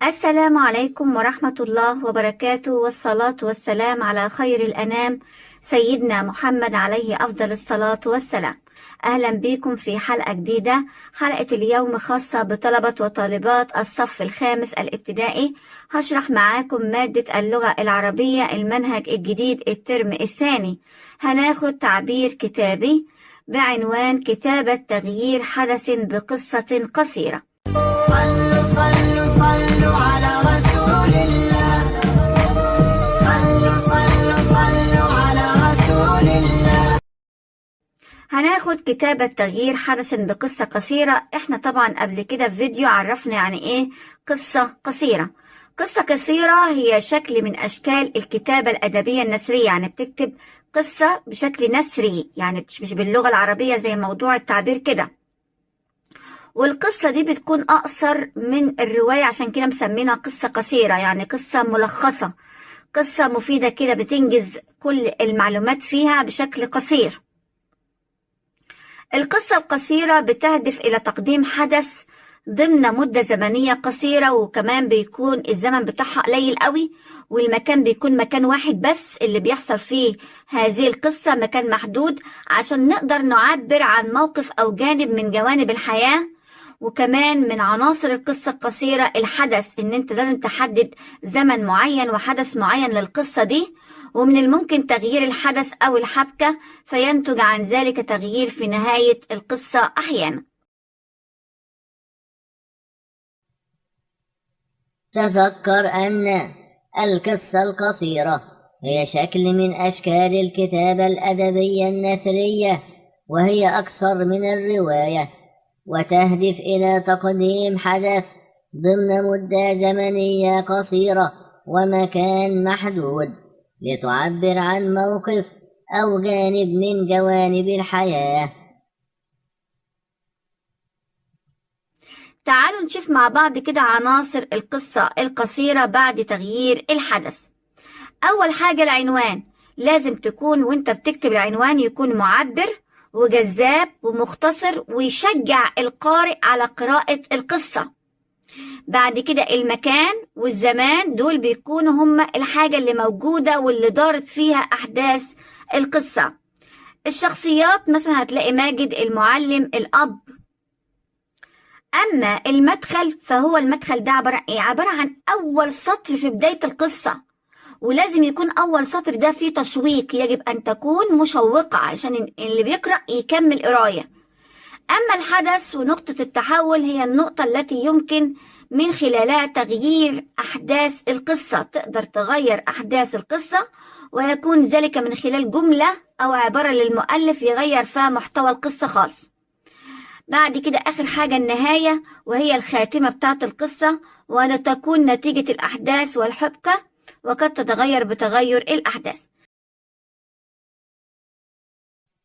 السلام عليكم ورحمة الله وبركاته، والصلاة والسلام على خير الأنام سيدنا محمد عليه أفضل الصلاة والسلام. أهلا بكم في حلقة جديدة. حلقة اليوم خاصة بطلبة وطالبات الصف الخامس الابتدائي. هشرح معاكم مادة اللغة العربية المنهج الجديد الترم الثاني. هناخد تعبير كتابي بعنوان كتابة تغيير حدث بقصة قصيرة. صلوا صلوا صلوا على رسول الله، صلوا صلوا صلوا على رسول الله. هناخد كتابة تغيير حدث بقصة قصيرة. احنا طبعا قبل كده في فيديو عرفنا يعني ايه قصة قصيرة. قصة قصيرة هي شكل من اشكال الكتابة الادبية النثرية، يعني بتكتب قصة بشكل نثري، يعني مش باللغة العربية زي موضوع التعبير كده. والقصة دي بتكون أقصر من الرواية، عشان كده مسمينها قصة قصيرة، يعني قصة ملخصة، قصة مفيدة كده بتنجز كل المعلومات فيها بشكل قصير. القصة القصيرة بتهدف إلى تقديم حدث ضمن مدة زمنية قصيرة، وكمان بيكون الزمن بتاعها قليل قوي، والمكان بيكون مكان واحد بس اللي بيحصل فيه هذه القصة، مكان محدود، عشان نقدر نعبر عن موقف أو جانب من جوانب الحياة. وكمان من عناصر القصة القصيرة الحدث، ان انت لازم تحدد زمن معين وحدث معين للقصة دي، ومن الممكن تغيير الحدث او الحبكة، فينتج عن ذلك تغيير في نهاية القصة احيانا. تذكر أن القصة القصيرة هي شكل من أشكال الكتابة الأدبية النثرية، وهي أقصر من الرواية، وتهدف إلى تقديم حدث ضمن مدة زمنية قصيرة ومكان محدود، لتعبر عن موقف أو جانب من جوانب الحياة. تعالوا نشوف مع بعض كده عناصر القصة القصيرة بعد تغيير الحدث. أول حاجة العنوان، لازم تكون وانت بتكتب العنوان يكون معبر وجذاب ومختصر ويشجع القارئ على قراءة القصة. بعد كده المكان والزمان دول بيكونوا هما الحاجة اللي موجودة واللي دارت فيها أحداث القصة. الشخصيات مثلا هتلاقي ماجد المعلم الأب. أما المدخل فهو المدخل ده عبارة عن أول سطر في بداية القصة، ولازم يكون أول سطر ده فيه تشويق، يجب أن تكون مشوقة عشان اللي بيقرأ يكمل قراية. أما الحدث ونقطة التحول هي النقطة التي يمكن من خلالها تغيير أحداث القصة، تقدر تغير أحداث القصة، ويكون ذلك من خلال جملة أو عبارة للمؤلف يغير فيها محتوى القصة خالص. بعد كده آخر حاجة النهاية، وهي الخاتمة بتاعت القصة، وتكون نتيجة الأحداث والحبكة، وقد تتغير بتغير الأحداث.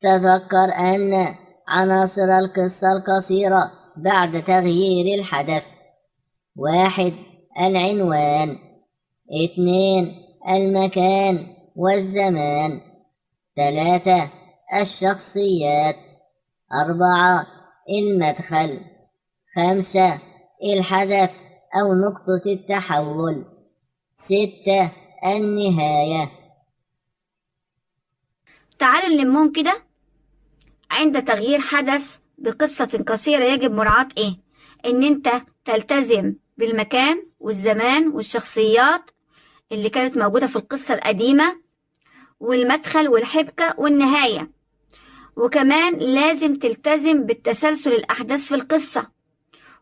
تذكر أن عناصر القصة القصيرة بعد تغيير الحدث: 1. العنوان. 2. المكان والزمان. 3. الشخصيات. 4. المدخل. 5. الحدث أو نقطة التحول. 6. النهاية. تعالوا نلمهم كده. عند تغيير حدث بقصة قصيرة يجب مراعاة ايه؟ ان انت تلتزم بالمكان والزمان والشخصيات اللي كانت موجودة في القصة القديمة، والمدخل والحبكة والنهاية. وكمان لازم تلتزم بالتسلسل الأحداث في القصة،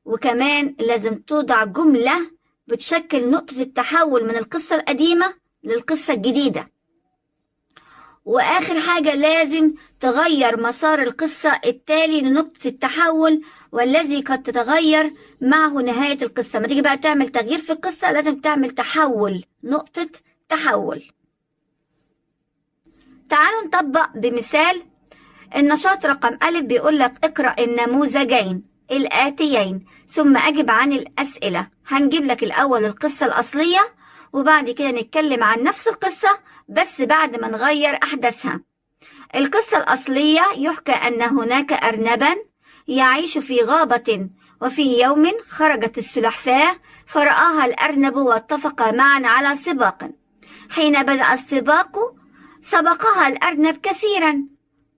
وكمان لازم توضع جملة بتشكل نقطة التحول من القصة القديمة للقصة الجديدة. وآخر حاجة لازم تغير مسار القصة التالي لنقطة التحول، والذي قد تتغير معه نهاية القصة. ما تيجي بقى تعمل تغيير في القصة لازم تعمل تحول، نقطة تحول. تعالوا نطبق بمثال. النشاط رقم أ بيقول لك اقرأ النموذجين الآتيين ثم أجب عن الأسئلة. هنجيب لك الأول القصة الأصلية وبعد كده نتكلم عن نفس القصة بس بعد ما نغير أحداثها. القصة الأصلية يحكى أن هناك أرنبا يعيش في غابة، وفي يوم خرجت السلحفاة فرآها الأرنب واتفقا معا على سباق. حين بدأ السباق سبقها الأرنب كثيرا.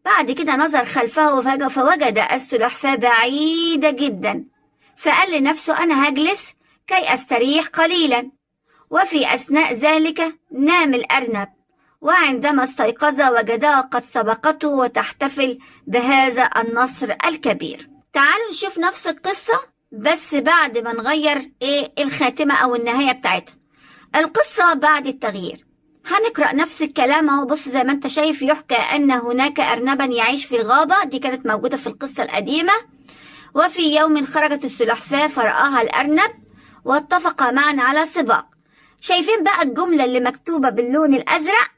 بعد كده نظر خلفه فوجد السلحفاة بعيدة جدا، فقال لنفسه أنا هجلس كي أستريح قليلا. وفي أثناء ذلك نام الأرنب، وعندما استيقظ وجدها قد سبقته وتحتفل بهذا النصر الكبير. تعالوا نشوف نفس القصة بس بعد ما نغير الخاتمة أو النهاية بتاعتها. القصة بعد التغيير هنقرأ نفس الكلام اهو. بص زي ما انت شايف، يحكى أن هناك أرنبا يعيش في الغابة، دي كانت موجودة في القصة القديمة. وفي يوم خرجت السلحفاة فرآها الأرنب واتفقا معا على سباق. شايفين بقى الجملة اللي مكتوبة باللون الأزرق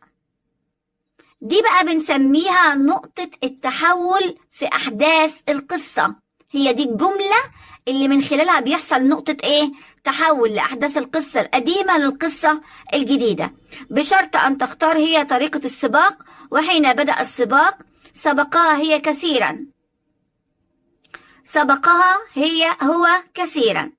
دي بقى بنسميها نقطة التحول في أحداث القصة. هي دي الجملة اللي من خلالها بيحصل نقطة تحول لأحداث القصة القديمة للقصة الجديدة، بشرط أن تختار هي طريقة السباق. وحين بدأ السباق سبقها هو كثيرا.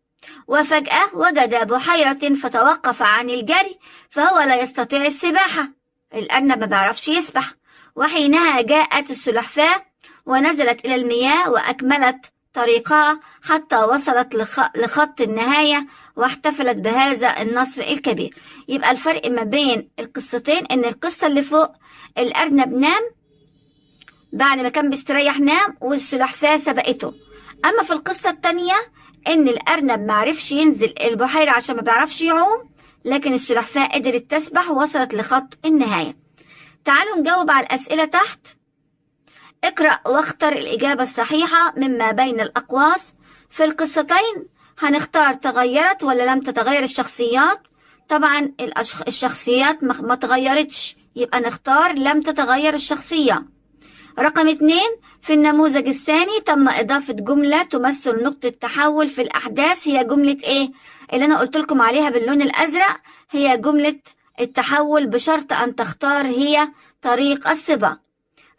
وفجأة وجد بحيرة فتوقف عن الجري، فهو لا يستطيع السباحة. الأرنب ما بيعرفش يسبح. وحينها جاءت السلحفاة ونزلت إلى المياه وأكملت طريقها حتى وصلت لخط النهاية واحتفلت بهذا النصر الكبير. يبقى الفرق ما بين القصتين إن القصة اللي فوق الأرنب نام بعد ما كان بيستريح، نام والسلحفاة سبقته. أما في القصة التانية إن الأرنب معرفش ينزل البحيرة عشان ما بيعرفش يعوم، لكن السلحفاة قدرت تسبح ووصلت لخط النهاية. تعالوا نجاوب على الأسئلة تحت. اقرأ واختر الإجابة الصحيحة مما بين الأقواس. في القصتين هنختار تغيرت ولا لم تتغير الشخصيات. طبعا الشخصيات ما تغيرتش، يبقى نختار لم تتغير الشخصية. رقم 2، في النموذج الثاني تم إضافة جملة تمثل نقطة تحول في الأحداث. هي جملة اللي أنا قلت لكم عليها باللون الأزرق، هي جملة التحول بشرط أن تختار هي طريق السباق.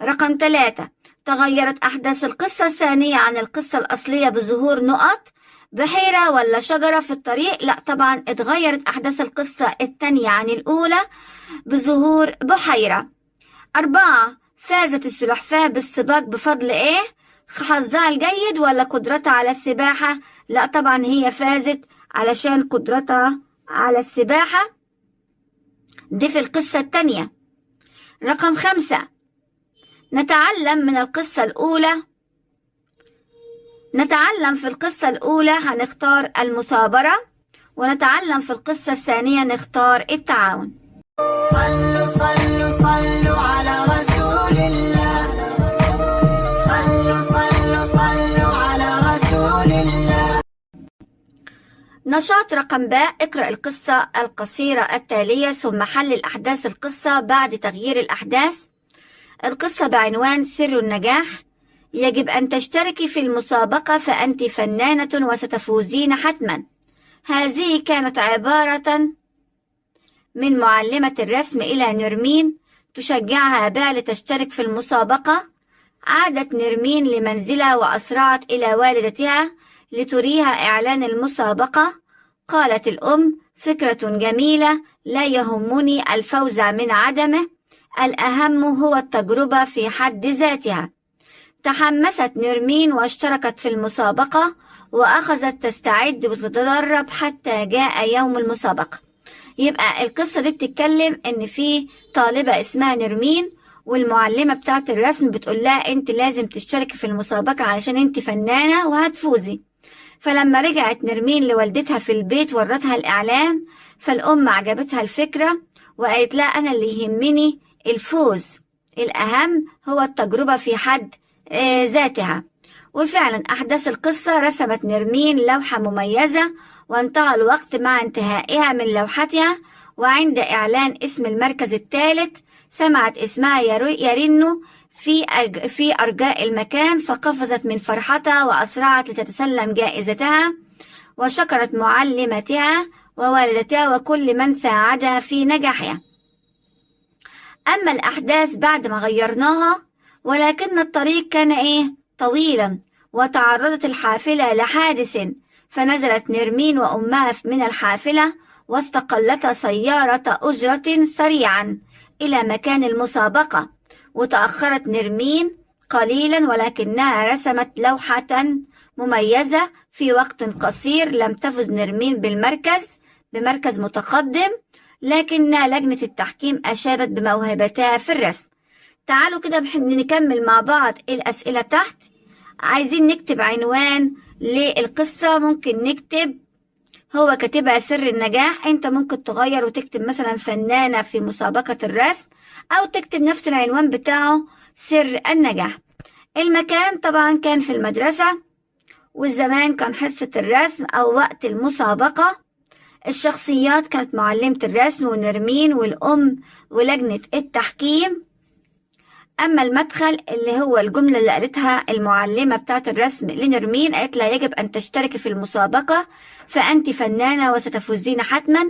رقم 3، تغيرت أحداث القصة الثانية عن القصة الأصلية بظهور نقط بحيرة ولا شجرة في الطريق. لا طبعا اتغيرت أحداث القصة الثانية عن الأولى بظهور بحيرة. 4، فازت السلحفاة بالسباق بفضل حظها الجيد ولا قدرتها على السباحة؟ لا طبعا هي فازت علشان قدرتها على السباحة، دي في القصة الثانية. رقم 5، نتعلم في القصة الأولى هنختار المثابرة، ونتعلم في القصة الثانية نختار التعاون. صلوا صلوا صلوا على رسول الله، صلوا صلوا صلوا على رسول الله. نشاط رقم ب، اقرأ القصة القصيرة التالية ثم حلل أحداث القصة بعد تغيير الأحداث. القصة بعنوان سر النجاح. يجب أن تشتركي في المسابقة فأنت فنانة وستفوزين حتما. هذه كانت عبارة من معلمة الرسم إلى نرمين تشجعها باء لتشترك في المسابقة. عادت نرمين لمنزلها وأسرعت إلى والدتها لتريها إعلان المسابقة. قالت الأم: فكرة جميلة، لا يهمني الفوز من عدمه، الأهم هو التجربة في حد ذاتها. تحمست نرمين واشتركت في المسابقة وأخذت تستعد وتتدرب حتى جاء يوم المسابقة. يبقى القصة دي بتتكلم إن في طالبة اسمها نرمين والمعلمة بتاعة الرسم بتقول لها أنت لازم تشتركي في المسابقة علشان أنت فنانة وهتفوزي. فلما رجعت نرمين لوالدتها في البيت ورتها الإعلان، فالأم عجبتها الفكرة وقالت لها أنا اللي يهمني الفوز، الأهم هو التجربة في حد ذاتها. وفعلا أحداث القصة رسمت نرمين لوحة مميزة، وانتهى الوقت مع انتهائها من لوحتها. وعند إعلان اسم المركز الثالث سمعت اسمها يرن في أرجاء المكان، فقفزت من فرحتها وأسرعت لتتسلم جائزتها، وشكرت معلمتها ووالدتها وكل من ساعدها في نجاحها. أما الأحداث بعد ما غيرناها، ولكن الطريق كان طويلا، وتعرضت الحافلة لحادث، فنزلت نرمين وأمها من الحافلة واستقلتا سيارة أجرة سريعا إلى مكان المسابقة. وتأخرت نرمين قليلا، ولكنها رسمت لوحة مميزة في وقت قصير. لم تفز نرمين بمركز متقدم، لكن لجنة التحكيم أشادت بموهبتها في الرسم. تعالوا كده نكمل مع بعض الأسئلة تحت. عايزين نكتب عنوان للقصة، ممكن نكتب هو كاتبها سر النجاح. انت ممكن تغير وتكتب مثلا فنانة في مسابقة الرسم، او تكتب نفس العنوان بتاعه سر النجاح. المكان طبعا كان في المدرسة، والزمان كان حصة الرسم او وقت المسابقة. الشخصيات كانت معلمة الرسم ونرمين والأم ولجنة التحكيم. أما المدخل اللي هو الجملة اللي قالتها المعلمة بتاعت الرسم لنرمين، قالت لها يجب أن تشتركي في المسابقة، فأنت فنانة وستفوزين حتما.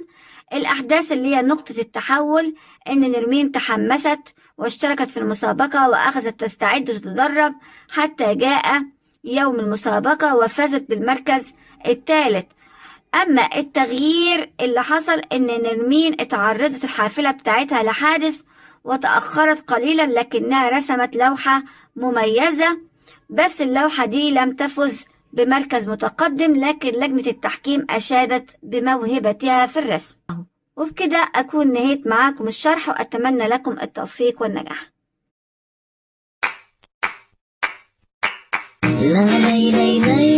الأحداث اللي هي نقطة التحول، إن نرمين تحمست واشتركت في المسابقة وأخذت تستعد وتتدرب حتى جاء يوم المسابقة وفازت بالمركز الثالث. أما التغيير اللي حصل إن نرمين اتعرضت الحافلة بتاعتها لحادث وتأخرت قليلا، لكنها رسمت لوحة مميزة، بس اللوحة دي لم تفز بمركز متقدم، لكن لجنة التحكيم أشادت بموهبتها في الرسم. وبكده أكون نهيت معاكم الشرح، وأتمنى لكم التوفيق والنجاح. لا لا لا لا